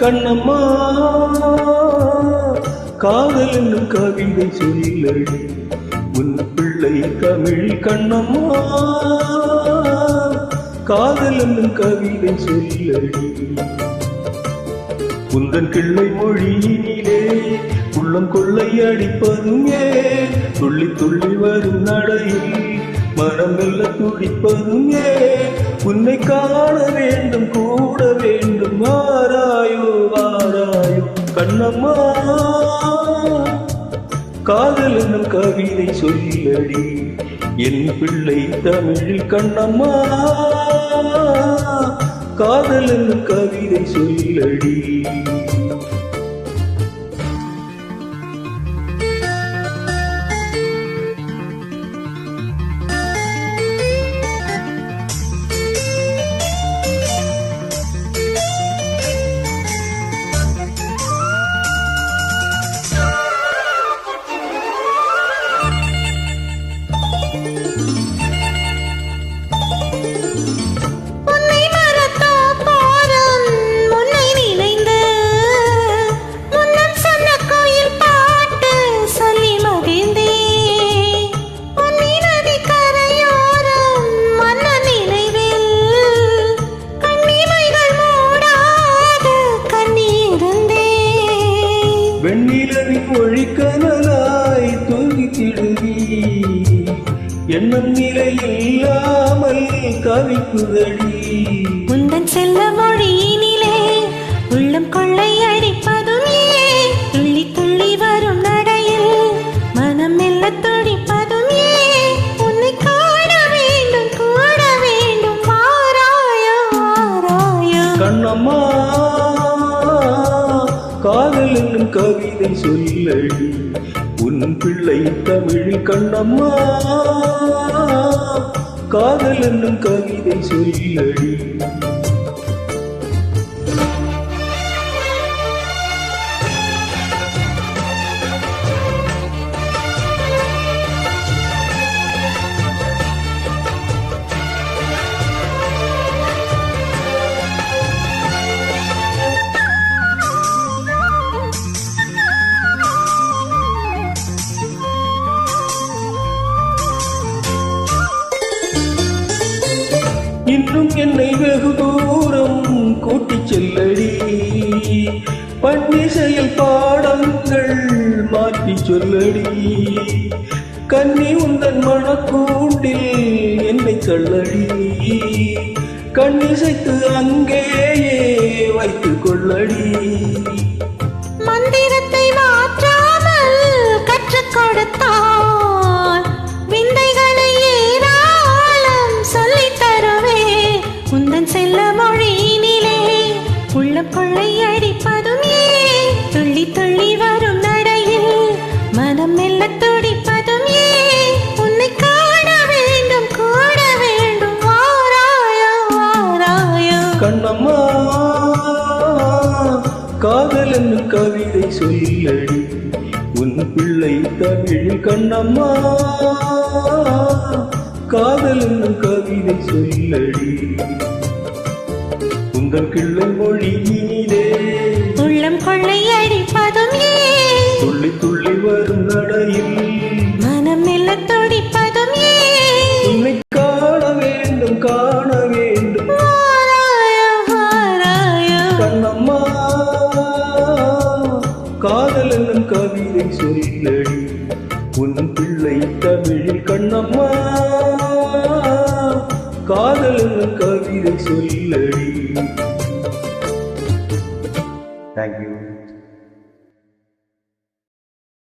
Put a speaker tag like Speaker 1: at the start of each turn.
Speaker 1: கண்ணம்மா காதல் என்னும் கவிதை சொல்லடி உன் பிள்ளை தமிழ் கண்ணம்மா காதல் என்னும் கவிதை சொல்லடி உந்தன் கிள்ளை மொழியினிலே உள்ளம் கொள்ளை அடிப்பதும் ஏன் துள்ளி துள்ளி வரும் நடையில் மனம் மெல்ல துடிப்பதும் ஏன் உன்னை காண வேண்டும் கூட வேண்டும் வாராயோ வாராயோ கண்ணம்மா காதல் என்னும் கவிதை சொல்லடி என் பிள்ளை தமிழில் கண்ணம்மா காதல் என்னும் கவிதை சொல்லடி வெண்ணிலவின் ஒழிக்கனலாய் தூங்கித்திடுவி எண்ணம் நிலையில்லாமல் கவிக்குதடி
Speaker 2: உந்தன் செல்ல மொழியினிலே உள்ளம் கொள்ளை அடிப்பதும் ஏன் துள்ளி துள்ளி வரும் நடையில் மனம் மெல்ல துடிப்பதும் ஏன் உன்னை காண வேண்டும் கூட வேண்டும் வாராயோ வாராயோ
Speaker 1: கண்ணம்மா காதல் என்னும் கவிதை சொல்லடி உன் பிள்ளை தமிழில் கண்ணம்மா காதல் என்னும் கவிதை சொல்லடி இன்னும் என்னை வெகு தூரம் கூட்டிச் செல்லடி பன்னிசையில் பாடங்கள் மாற்றி சொல்லடி கன்னி உந்தன் மனக்கூண்டில் என்னை தள்ளடி கண்ணிசைத்து அங்கேயே வைத்துக் கொள்ளடி
Speaker 2: மந்திரத்தை மாற்றாமல் கற்றுக் கொடுத்தால் விந்தைகளை ஏராளம் சொல்லித் தருவே உந்தன் செல்ல மொழியினிலே உள்ளம் கொள்ளை அடிப்பதும் ஏன் துள்ளி துள்ளி வரும் நடையில் மனம் மெல்ல துடிப்பதும் ஏன் உன்னை காண வேண்டும் கூட வேண்டும் வாராயோ வாராயோ
Speaker 1: கண்ணம்மா காதல் என்னும் கவிதை சொல்லடி உன் பிள்ளை தமிழில் கண்ணம்மா காதல் என்னும் கவிதை சொல்லடி உங்கள் கிள்ளை மொழியினிலே
Speaker 2: உள்ளம் கொள்ளை அடிப்பதும் ஏன்
Speaker 1: துள்ளி துள்ளி வரும் நடையில்
Speaker 2: மனம் மெல்ல துடிப்பதும் ஏன்
Speaker 1: உன்னை காண வேண்டும்
Speaker 2: வாராயோ வாராயோ
Speaker 1: கண்ணம்மா காதல் என்னும் கவிதை சொல்லடி உன் பிள்ளை தமிழில் கண்ணம்மா காதல் என்னும் கவிதை சொல்லடி. Thank you.